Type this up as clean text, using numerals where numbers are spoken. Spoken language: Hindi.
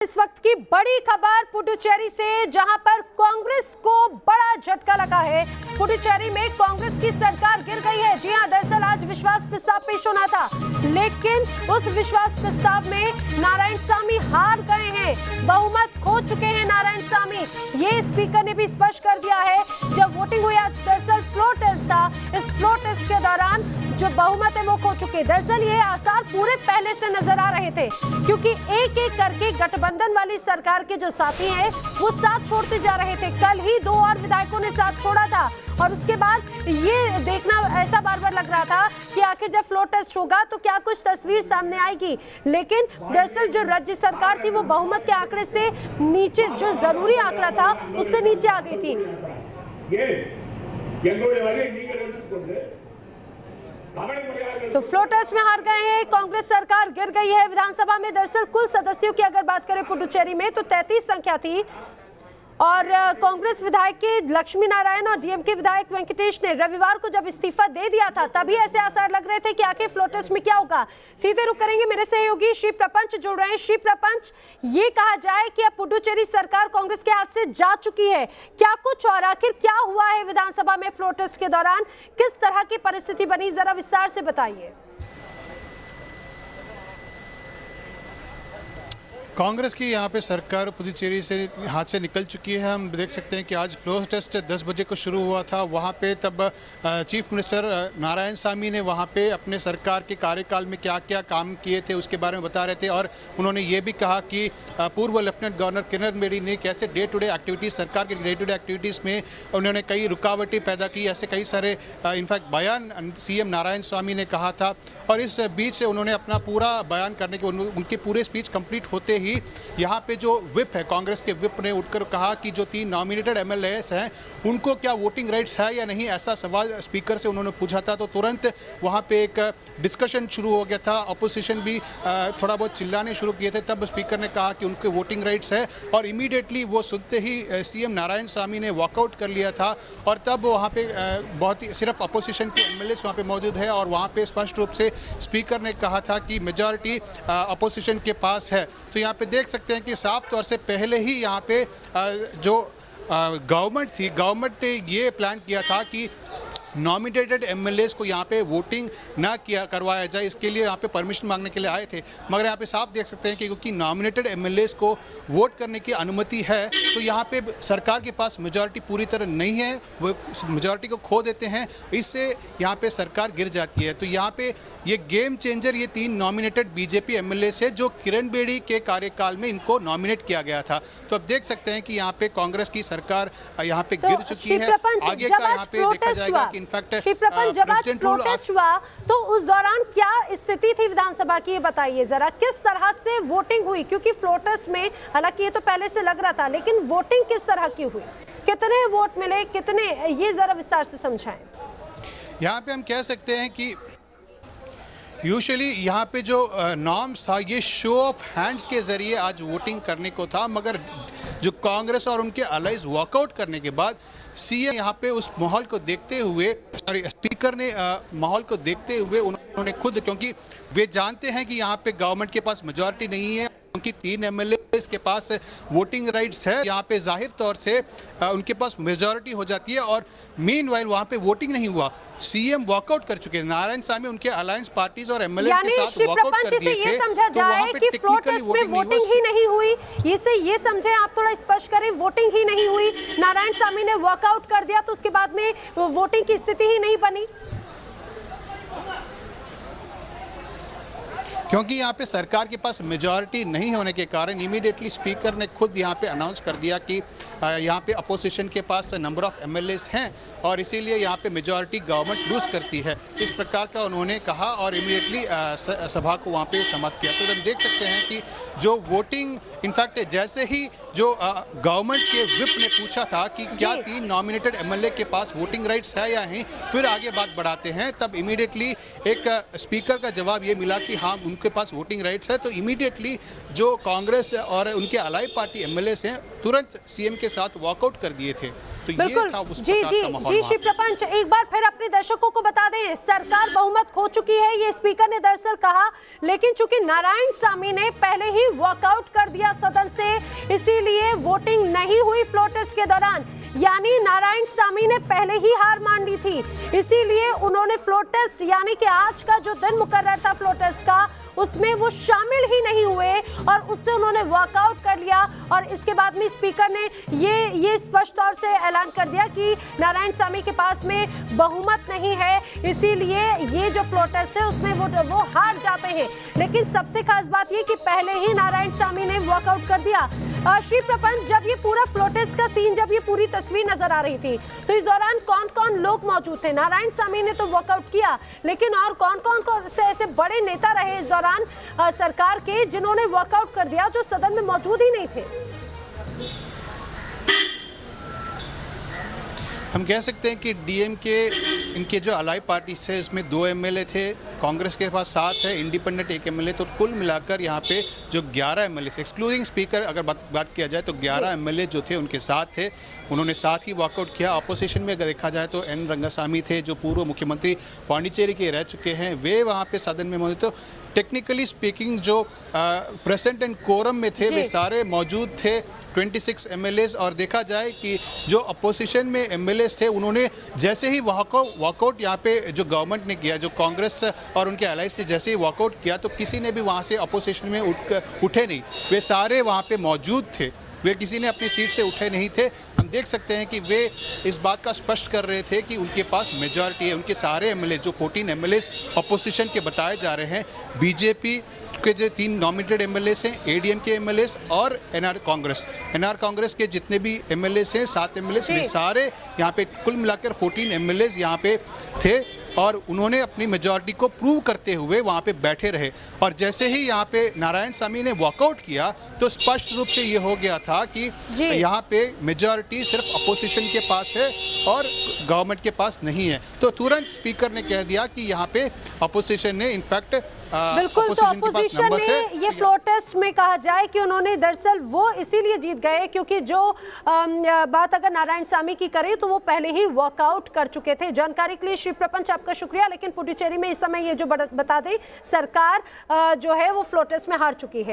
इस वक्त की बड़ी खबर पुडुचेरी से, जहां पर कांग्रेस को बड़ा झटका लगा है। पुडुचेरी में कांग्रेस की सरकार गिर गई है। जी हां, दरअसल आज विश्वास प्रस्ताव पेश होना था, लेकिन उस विश्वास प्रस्ताव में नारायणसामी हार गए हैं, बहुमत खो चुके हैं नारायणसामी। ये स्पीकर ने भी स्पष्ट कर दिया है। जब वोटिंग हुई आज, दरअसल फ्लोर टेस्ट था, इस फ्लोर टेस्ट के दौरान जो बहुमत है वो खो चुके। दरअसल ये आसार पूरे पहले से नजर आ रहे थे, क्योंकि एक एक करके गठबंधन वाली सरकार के जो साथी हैं वो साथ छोड़ते जा रहे थे। कल ही 2 और विधायकों ने साथ छोड़ा था, और उसके बाद ये देखना ऐसा बार बार लग रहा था कि आखिर जब फ्लोर टेस्ट होगा तो क्या कुछ तस्वीर सामने आएगी। लेकिन दरअसल जो राज्य सरकार थी वो बहुमत के आंकड़े से नीचे, जो जरूरी आंकड़ा था उससे नीचे आ गई थी। तो फ्लोर टेस्ट में हार गए हैं, कांग्रेस सरकार गिर गई है। विधानसभा में दरअसल कुल सदस्यों की अगर बात करें पुडुचेरी में तो 33 संख्या थी, और कांग्रेस विधायक के लक्ष्मी नारायण और डीएमके विधायक वेंकटेश ने रविवार को जब इस्तीफा दे दिया था, तभी ऐसे आसार लग रहे थे कि आखिर फ्लोर टेस्ट में क्या होगा। सीधे रुक करेंगे, मेरे सहयोगी श्री प्रपंच जुड़ रहे हैं। श्री प्रपंच, ये कहा जाए कि अब पुडुचेरी सरकार कांग्रेस के हाथ से जा चुकी है, क्या कुछ और आखिर क्या हुआ है विधानसभा में फ्लोर टेस्ट के दौरान, किस तरह की परिस्थिति बनी, जरा विस्तार से बताइए। कांग्रेस की यहाँ पे सरकार पुडुचेरी से हाथ से निकल चुकी है। हम देख सकते हैं कि आज फ्लोर टेस्ट 10 बजे को शुरू हुआ था। वहाँ पे तब चीफ मिनिस्टर नारायणसामी ने वहाँ पे अपने सरकार के कार्यकाल में क्या क्या काम किए थे उसके बारे में बता रहे थे, और उन्होंने ये भी कहा कि पूर्व लेफ्टिनेंट गवर्नर किरण बेदी ने कैसे डे टू डे एक्टिविटीज़, सरकार के डे टू डे एक्टिविटीज़ में उन्होंने कई रुकावटें पैदा की, ऐसे कई सारे इनफैक्ट बयान सीएम नारायणसामी ने कहा था। और इस बीच से उन्होंने अपना पूरा बयान करने के, उनके पूरे स्पीच कंप्लीट होते ही यहाँ पे जो विप है, कांग्रेस के विप ने उठकर कहा कि जो 3 नॉमिनेटेड एमएलएस हैं उनको क्या वोटिंग राइट्स है या नहीं, ऐसा सवाल स्पीकर से उन्होंने पूछा था। तो तुरंत वहाँ पे एक डिस्कशन शुरू हो गया था, अपोजिशन भी थोड़ा बहुत चिल्लाने शुरू किए थे। तब स्पीकर ने कहा कि उनके वोटिंग राइट्स है, और इमीडिएटली वो सुनते ही सीएम नारायणसामी ने वॉकआउट कर लिया था। और तब वहाँ पे बहुत ही सिर्फ अपोजिशन के एमएलएस वहाँ पे मौजूद है, और वहाँ पे स्पष्ट रूप से स्पीकर ने कहा था कि मेजॉरिटी अपोजिशन के पास है। तो यहाँ पे देख सकते हैं कि साफ तौर से पहले ही यहाँ पे जो गवर्नमेंट थी, गवर्नमेंट ने ये प्लान किया था कि नॉमिनेटेड एमएलएस को यहाँ पे वोटिंग ना करवाया जाए, इसके लिए यहाँ पे परमिशन मांगने के लिए आए थे। मगर यहाँ पे साफ देख सकते हैं कि क्योंकि नॉमिनेटेड एमएलएस को वोट करने की अनुमति है, तो यहाँ पे सरकार के पास मेजॉरिटी पूरी तरह नहीं है, वो मेजॉरिटी को खो देते हैं, इससे यहाँ पे सरकार गिर जाती है। तो यहाँ पे ये गेम चेंजर, ये 3 नॉमिनेटेड बीजेपी एमएलएस है जो किरण बेदी के कार्यकाल में इनको नॉमिनेट किया गया था। तो अब देख सकते हैं कि यहाँ पे कांग्रेस की सरकार यहाँ पे गिर चुकी है। आगे का यहाँ पे देखा जाएगा कि श्री प्रपंच, जब आज फ्लोर टेस्ट हुआ तो उस दौरान क्या स्थिति थी विधानसभा की, ये बताइए जरा, किस तरह से वोटिंग हुई, क्योंकि फ्लोर टेस्ट में हालांकि ये तो पहले से लग रहा था, लेकिन वोटिंग किस तरह की हुई, कितने वोट मिले, कितने, ये जरा विस्तार से समझाएं। यहाँ पे हम कह सकते हैं कि यूजुअली यहाँ पे जो नॉर्म्स था, ये शो ऑफ हैंड्स के जरिए आज वोटिंग करने को था, मगर जो कांग्रेस और उनके अलाइज वॉकआउट करने के बाद सीएम यहाँ पे उस माहौल को देखते हुए, स्पीकर ने माहौल को देखते हुए उन्होंने खुद, क्योंकि वे जानते हैं कि यहाँ पे गवर्नमेंट के पास मेजॉरिटी नहीं है, उनकी 3 एमएलए के पास वोटिंग राइट्स है, यहाँ पे जाहिर तौर से उनके पास मेजॉरिटी हो जाती है, और मीनवाइल वहाँ पे वोटिंग नहीं हुआ, सीएम वॉकआउट कर चुके हैं। नारायणसामी उनके अलायंस पार्टीज और एमएलए के साथ वॉकआउट कर दिए थे, तो वहाँ पे टेक्निकली वोटिंग ही नहीं हुई। ये समझे आप, थोड़ा स्पष्ट करें, वोटिंग ही नहीं हुई, नारायणसामी ने वॉकआउट कर दिया, तो उसके बाद में वोटिंग की स्थिति ही नहीं बनी, क्योंकि यहाँ पे सरकार के पास मेजॉरिटी नहीं होने के कारण इमीडिएटली स्पीकर ने खुद यहाँ पे अनाउंस कर दिया कि यहाँ पे अपोजिशन के पास नंबर ऑफ एमएलएस हैं, और इसीलिए यहाँ पे मेजॉरिटी गवर्नमेंट लूज करती है, इस प्रकार का उन्होंने कहा, और इमीडिएटली सभा को वहाँ पे समाप्त किया। तो हम देख सकते हैं कि जो वोटिंग, इनफैक्ट जैसे ही जो गवर्नमेंट के विप ने पूछा था कि क्या 3 नॉमिनेटेड एमएलए के पास वोटिंग राइट्स है या नहीं, फिर आगे बात बढ़ाते हैं, तब इमीडिएटली एक स्पीकर का जवाब ये मिला कि हाँ उनके पास वोटिंग राइट्स है। तो इमीडिएटली जो कांग्रेस और उनके अलाई पार्टी एमएलए हैं तुरंत सीएम के साथ वॉकआउट कर दिए थे। तो ये बिल्कुल था उस जी प्रकार जी का माहौल जी वहाँ श्री पे। प्रपंच, एक बार फिर अपने दर्शकों को बता दें, सरकार बहुमत खो चुकी है, ये स्पीकर ने दरअसल कहा, लेकिन चूंकि नारायण सामी ने पहले ही वॉकआउट कर दिया सदन से, इसीलिए वोटिंग नहीं हुई फ्लोर टेस्ट के दौरान। यानी नारायण सामी ने पहले ही हार मान ली थी, इसीलिए उन्होंने फ्लोर टेस्ट यानी कि आज का जो दिन मुकर्रर था फ्लोर टेस्ट का, उसमें वो शामिल ही नहीं हुए और उससे उन्होंने वॉकआउट कर लिया। और इसके बाद में स्पीकर ने ये स्पष्ट तौर से ऐलान कर दिया कि नारायण सामी के पास में बहुमत नहीं है, इसीलिए ये जो फ्लोर टेस्ट है उसमें वो हार जाते हैं। लेकिन सबसे खास बात ये कि पहले ही नारायण सामी ने वॉकआउट कर दिया। श्री प्रपंच, जब ये पूरा फ्लोर टेस्ट का सीन, जब ये पूरी तस्वीर नजर आ रही थी, तो इस दौरान कौन कौन लोग मौजूद थे? नारायण सामी ने तो वॉकआउट किया, लेकिन और कौन कौन से ऐसे बड़े नेता रहे इस दौरान सरकार के, जिन्होंने वॉकआउट कर दिया, जो सदन में मौजूद ही नहीं थे? हम कह सकते हैं कि डीएमके, इनके जो अलाई पार्टी से, इसमें 2 एमएलए थे, कांग्रेस के पास 7 है, इंडिपेंडेंट 1 एमएलए, तो कुल मिलाकर यहाँ पे जो 11 एमएलए, एक्सक्लूडिंग स्पीकर अगर बात किया जाए तो 11 एमएलए जो थे उनके साथ थे, उन्होंने साथ ही वॉकआउट किया। अपोजिशन में अगर देखा जाए तो एन रंगासामी थे, जो पूर्व मुख्यमंत्री पांडिचेरी के रह चुके हैं, वे वहाँ पे सदन में मौजूद। तो टेक्निकली स्पीकिंग जो प्रेजेंट एंड कोरम में थे वे सारे मौजूद थे, 26 एमएलएस। और देखा जाए कि जो अपोजिशन में एमएलएस थे, उन्होंने जैसे ही वॉकआउट यहाँ पे जो गवर्नमेंट ने किया, जो कांग्रेस और उनके अलाइंस ने जैसे ही वॉकआउट किया, तो किसी ने भी वहाँ से अपोजिशन में उठे नहीं, वे सारे वहाँ पे मौजूद थे, वे किसी ने अपनी सीट से उठे नहीं थे। हम देख सकते हैं कि वे इस बात का स्पष्ट कर रहे थे कि उनके पास मेजॉरिटी है। उनके सारे एमएलए, जो 14 एमएलए अपोजिशन के बताए जा रहे हैं, बीजेपी के जो 3 नॉमिनेटेड एमएलएस हैं, एडीएम के एमएलएस और एनआर कांग्रेस के जितने भी एमएलएस हैं, 7 एमएलएस, वे सारे यहाँ पे कुल मिलाकर 14 एमएलएस यहाँ पे थे और उन्होंने अपनी मेजॉरिटी को प्रूव करते हुए वहाँ पे बैठे रहे। और जैसे ही यहाँ पे नारायण सामी ने वॉकआउट किया तो स्पष्ट रूप से ये हो गया था कि यहाँ पे मेजॉरिटी सिर्फ अपोजिशन के पास है और गवर्नमेंट के पास नहीं है। तो तुरंत स्पीकर ने कह दिया कि यहाँ पे अपोजिशन ने इनफैक्ट बिल्कुल, तो अपोजिशन ने ये फ्लोर टेस्ट में कहा जाए कि उन्होंने दरअसल वो इसीलिए जीत गए क्योंकि जो बात अगर नारायण सामी की करें तो वो पहले ही वॉकआउट कर चुके थे। जानकारी के लिए श्री प्रपंच आपका शुक्रिया। लेकिन पुडुचेरी में इस समय ये जो बता दें, सरकार जो है वो फ्लोर टेस्ट में हार चुकी है।